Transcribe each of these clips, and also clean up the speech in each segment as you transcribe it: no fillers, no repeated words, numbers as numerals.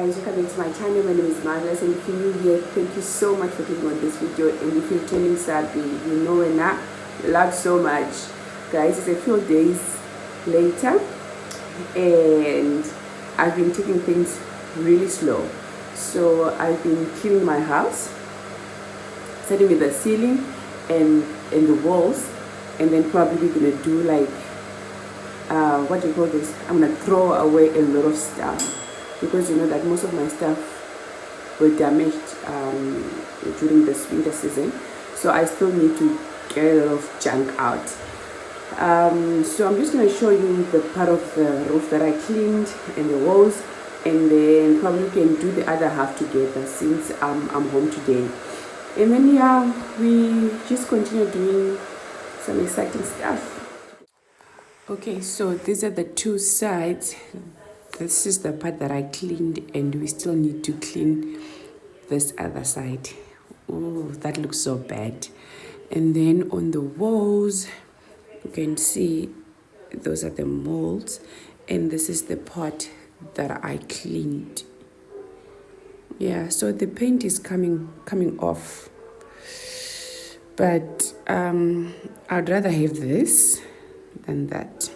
guys, welcome back to my channel. My name is Marvelous, and if you're new here, thank you so much for clicking on this video. And if you're returning sub, you know and I love so much. Guys, it's a few days later and I've been taking things really slow. So I've been cleaning my house, starting with the ceiling and the walls, and then probably gonna do like what do you call this? I'm gonna throw away a lot of stuff because you know that most of my stuff were damaged during this winter season, so I still need to get a lot of junk out. So I'm just gonna show you the part of the roof that I cleaned and the walls, and then probably can do the other half together since I'm home today. And then yeah, we just continue doing some exciting stuff. Okay, so these are the two sides. This is the part that I cleaned, and we still need to clean this other side. Oh, that looks so bad. And then on the walls, you can see those are the molds, and this is the part that I cleaned. Yeah, so the paint is coming off, but I'd rather have this than that.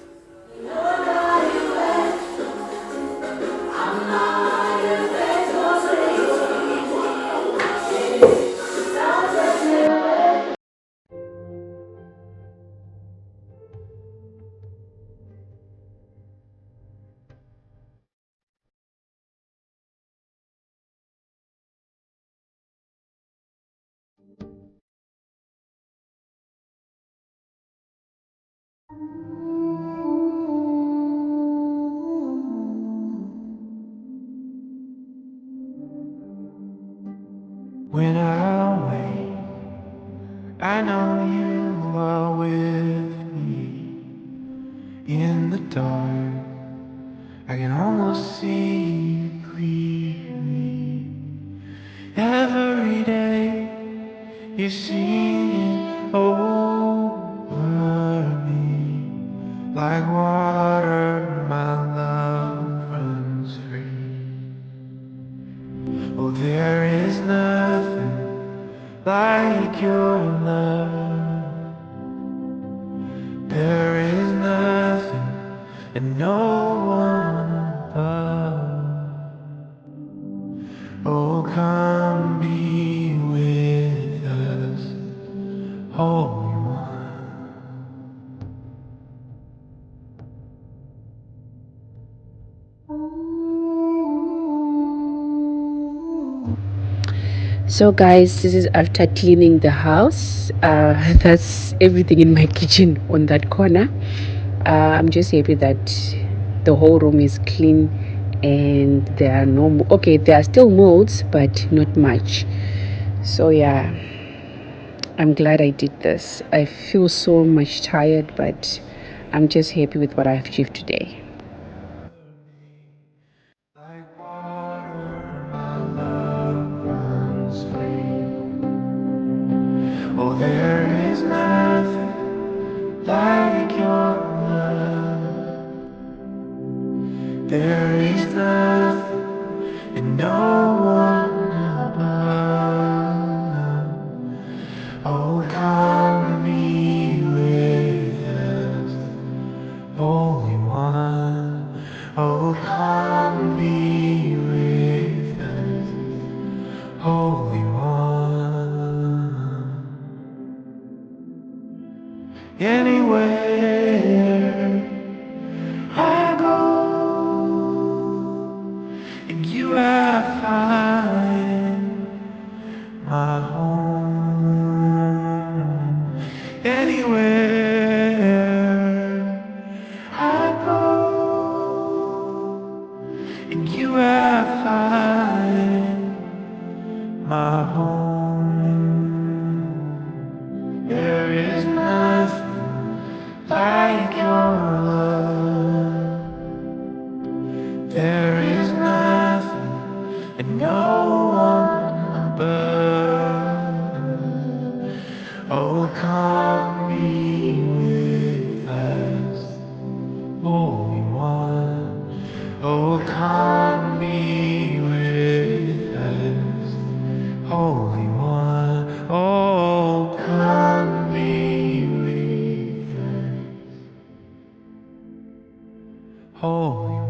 When I wake, I know you are with me. In the dark, I can almost see you clearly. Every day, you're singing over me. Like water, my love runs free. Oh, there is nothing like your love. There is nothing and no one above. Oh, come be with us, Holy One. So guys, this is after cleaning the house. That's everything in my kitchen on that corner. I'm just happy that the whole room is clean and there are there are still molds but not much. So yeah, I'm glad I did this. I feel so much tired, but I'm just happy with what I've achieved today. Like water, my love runs free. Oh, there is nothing like your love. There is nothing and no one above. Oh, come be with us, Holy One. Oh, come be with us, Holy One. Anywhere I go, and you I find my home. Anywhere I go, and you I find my home. There is nothing like your love. There is nothing and no one above. Oh, come be Holy One, oh, come believe it. Holy One.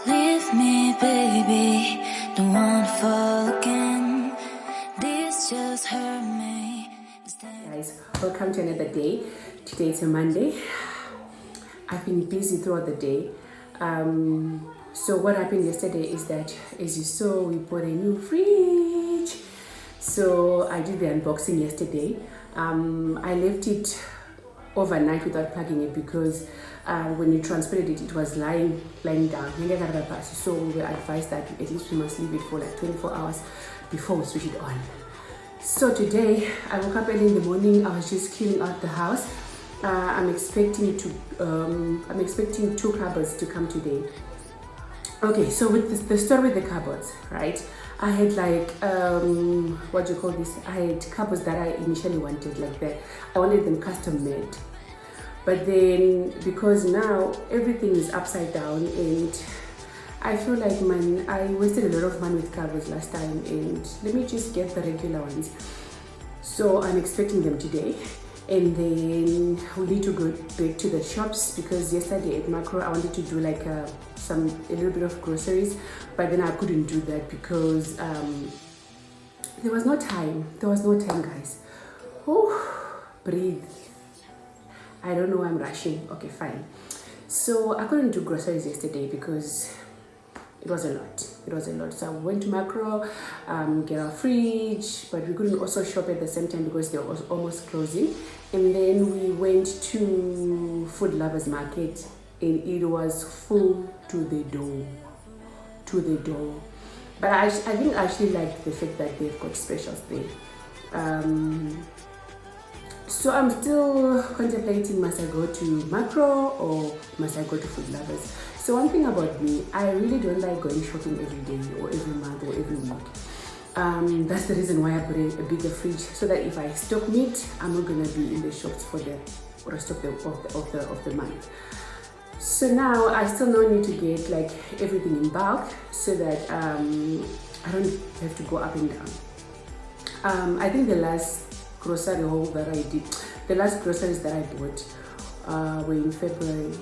Leave me, baby, don't wanna fall again. This just hurt me. Guys, welcome to another day. Today is a Monday. I've been busy throughout the day. So what happened yesterday is that, as you saw, we bought a new fridge. So I did the unboxing yesterday. I left it overnight without plugging it because when you transported it, it was lying down. So we were advised that at least we must leave it for like 24 hours before we switch it on. So today I woke up early in the morning. I was just cleaning out the house. I'm expecting two cupboards to come today. Okay, so with the story with the cupboards, right? I had like what do you call this? I had cupboards that I initially wanted, like that. I wanted them custom made. But then because now everything is upside down, and I feel like, man, I wasted a lot of money with cupboards last time, and let me just get the regular ones. So I'm expecting them today, and then we need to go back to the shops because yesterday at Macro I wanted to do like a little bit of groceries, but then I couldn't do that because there was no time. Guys. Oh, breathe. I don't know why I'm rushing. Okay, fine. So I couldn't do groceries yesterday because it was a lot. So I went to Macro, get our fridge, but we couldn't also shop at the same time because they were almost closing. And then we went to Food Lovers Market, and it was full to the door. But I think I actually like the fact that they've got specials there. So I'm still contemplating, must I go to Macro or must I go to Food Lovers? So one thing about me, I really don't like going shopping every day or every month or every week. That's the reason why I put a bigger fridge, so that if I stock meat, I'm not gonna be in the shops for the rest of the month. So now I still now need to get like everything in bulk so that I don't have to go up and down. I think the last grocery haul that I did, the last groceries that I bought were in February,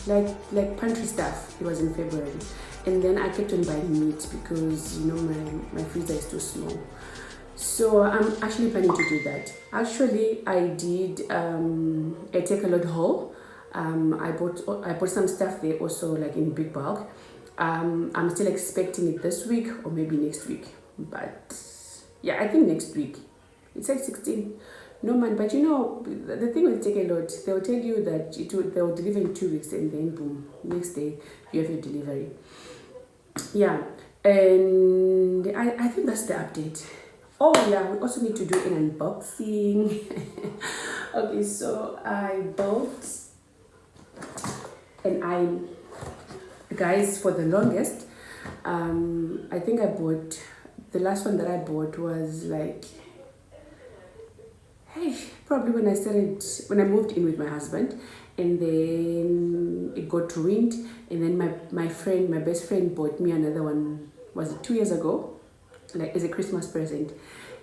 like pantry stuff. It was in February, and then I kept on buying meat because my freezer is too small. So I'm actually planning to do that. Actually, I did a take a lot haul. I bought some stuff there also, like in big bulk. I'm still expecting it this week or maybe next week, but yeah, I think next week. It's like 16. No man, but the thing will take a lot. They'll tell you that they'll deliver in 2 weeks, and then boom, next day you have your delivery. Yeah, and I think that's the update. Oh yeah, we also need to do an unboxing. Okay, so I bought an iron. Guys, for the longest, I think the last one that I bought was like, probably when I moved in with my husband, and then it got ruined, and then my best friend bought me another one, was it 2 years ago, like as a Christmas present.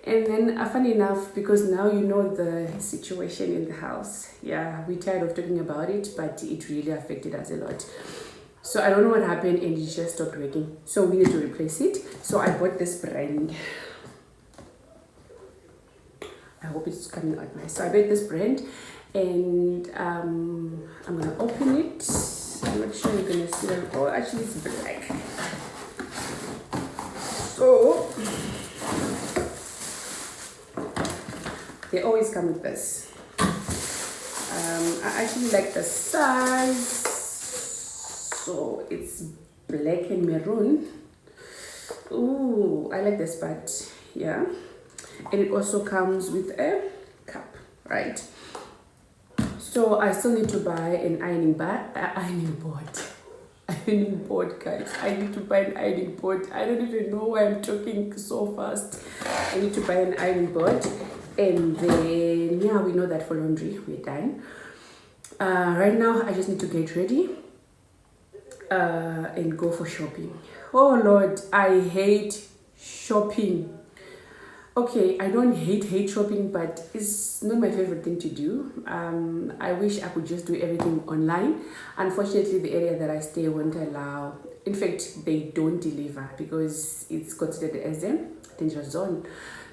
And then funny enough, because now you know the situation in the house, yeah, we're tired of talking about it, but it really affected us a lot. So I don't know what happened, and it just stopped working, so we need to replace it. So I bought this brand. I hope it's coming out nice. So I bought this brand, and I'm gonna open it. I'm not sure you're gonna see them. Oh, actually it's black. So they always come with this. I actually like the size. So it's black and maroon. Ooh, I like this part. Yeah. And it also comes with a cup, right? So I still need to buy an ironing board. Ironing board, guys. I need to buy an ironing board. I don't even know why I'm talking so fast. I need to buy an ironing board, and then yeah, we know that for laundry we're done. Right now I just need to get ready and go for shopping. Oh Lord, I hate shopping. Okay, I don't hate shopping, but it's not my favorite thing to do. I wish I could just do everything online. Unfortunately, the area that I stay won't allow. In fact, they don't deliver because it's considered as a dangerous zone.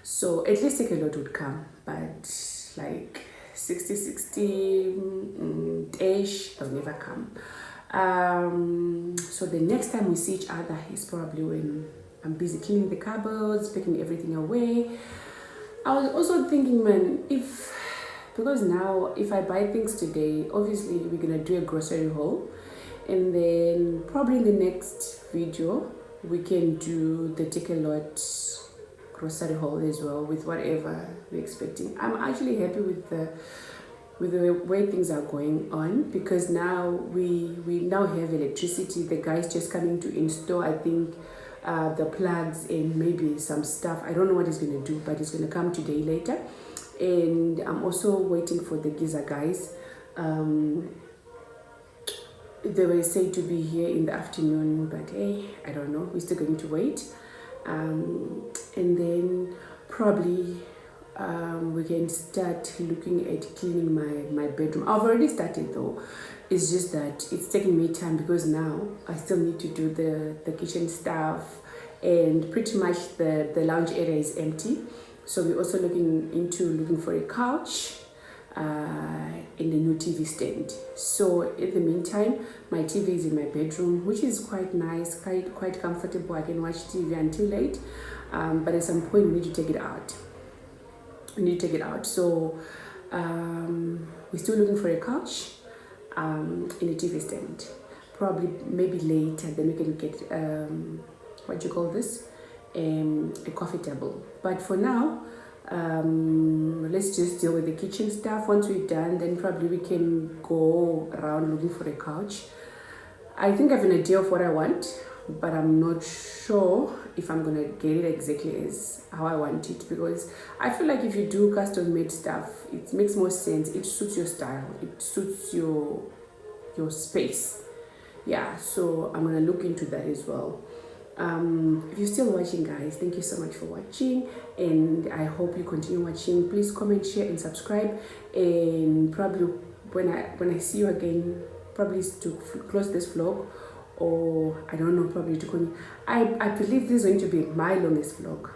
So at least take a lot would come, but like 60-ish, they'll never come. So the next time we see each other is probably when I'm busy cleaning the cupboards, packing everything away. I was also thinking, man, because now if I buy things today, obviously we're gonna do a grocery haul, and then probably in the next video we can do the take a lot grocery haul as well with whatever we're expecting. I'm actually happy with the way things are going on, because now we now have electricity. The guy's just coming to install, I think, the plugs and maybe some stuff. I don't know what he's going to do, but he's going to come today later. And I'm also waiting for the geyser guys. They were said to be here in the afternoon, but hey, I don't know. We're still going to wait. And then probably we can start looking at cleaning my bedroom. I've already started though. It's just that it's taking me time, because now I still need to do the kitchen stuff, and pretty much the lounge area is empty. So we're also looking for a couch and a new TV stand. So in the meantime, my TV is in my bedroom, which is quite nice, quite comfortable. I can watch TV until late, but at some point we need to take it out. So we're still looking for a couch in a TV stand. Probably maybe later, then we can get what do you call this, a coffee table. But for now, let's just deal with the kitchen stuff. Once we're done, then probably we can go around looking for a couch. I think I have an idea of what I want, but I'm not sure if I'm gonna get it exactly as how I want it, because I feel like if you do custom made stuff, it makes more sense. It suits your style, it suits your space. Yeah, so I'm gonna look into that as well. If you're still watching, guys, thank you so much for watching, and I hope you continue watching. Please comment, share and subscribe, and probably when I see you again, probably to close this vlog, or I don't know, probably to continue. I believe this is going to be my longest vlog.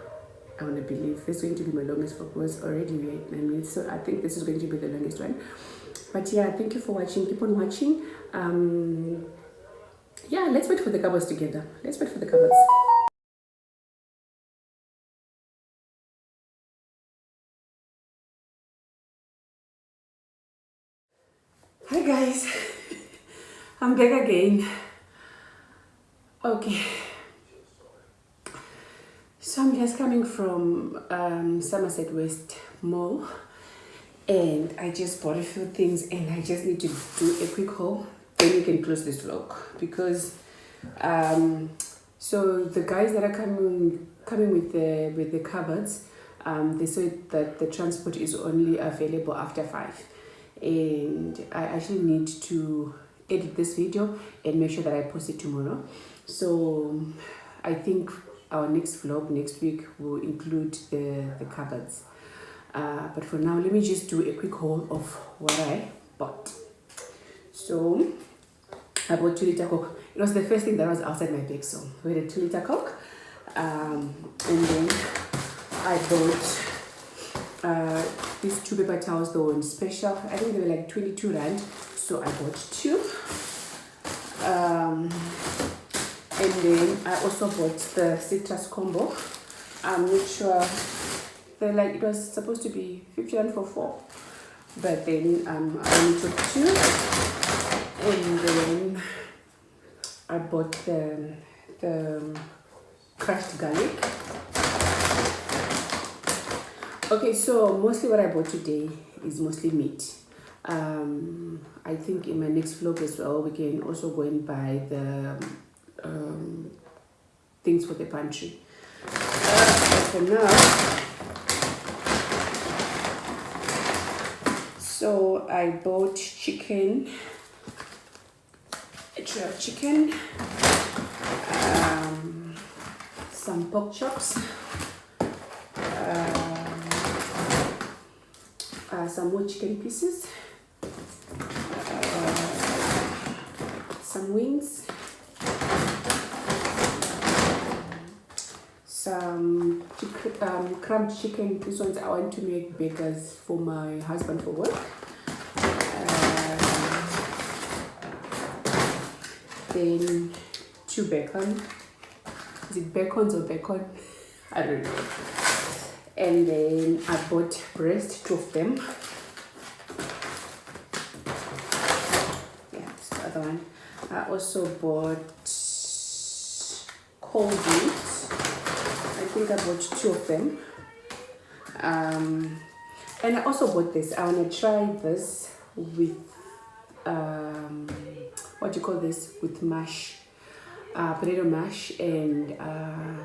I want to believe this is going to be my longest vlog, because already we're at 9 minutes, so I think this is going to be the longest one. But yeah, thank you for watching. Keep on watching. Yeah, let's wait for the cupboards together. Let's wait for the cupboards. Hi guys, I'm back again. Okay, so I'm just coming from Somerset West Mall, and I just bought a few things, and I just need to do a quick haul. Then we can close this vlog, because so the guys that are coming with the cupboards, they said that the transport is only available after 5, and I actually need to edit this video and make sure that I post it tomorrow. So I think our next vlog next week will include the cupboards, but for now, let me just do a quick haul of what I bought. So I bought 2-liter Coke. It was the first thing that was outside my bag, so we had a 2-liter Coke. And then I bought these 2 paper towels. They were on special. I think they were like 22 rand, so I bought 2. And then I also bought the citrus combo. I'm not sure. They're like, it was supposed to be 50 rand for 4, but then I only took 2. And then I bought the crushed garlic. Okay, so mostly what I bought today is mostly meat. I think in my next vlog as well, we can also go and buy the things for the pantry. For now, so I bought chicken. A tray of chicken, some pork chops, some more chicken pieces, some wings, some crumbed chicken. This one's I want to make burgers for my husband for work. Then 2 bacon. Is it bacons or bacon? I don't know. And then I bought breast, 2 of them. Yeah, that's the other one. I also bought cold meat. think I bought 2 of them. And I also bought this. I want to try this with what do you call this, with mash, potato mash, and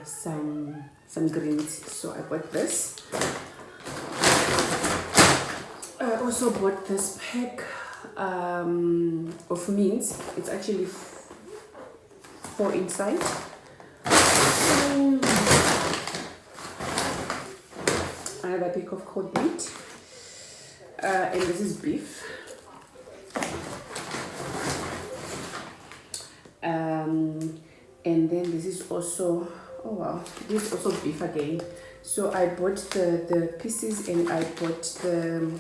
some greens. So I bought this. I also bought this pack of mince. It's actually 4 inside. Another pack of cold meat, and this is beef. And then this is also, oh wow, this is also beef again. So I bought the pieces, and I bought the,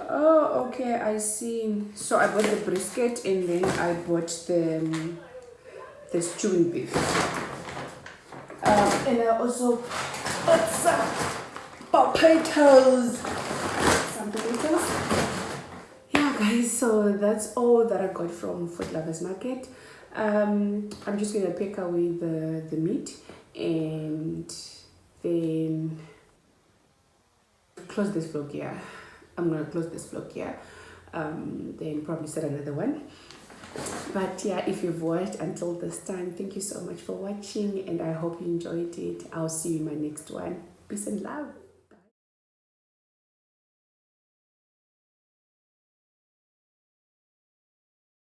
oh okay, I see. So I bought the brisket, and then I bought the stewing beef. And I also bought some potatoes. Yeah guys, so that's all that I got from Food Lovers Market. I'm just gonna pick away the meat, and then close this vlog here. I'm gonna close this vlog here, then probably start another one. But yeah, if you've watched until this time, thank you so much for watching, and I hope you enjoyed it. I'll see you in my next one. Peace and love.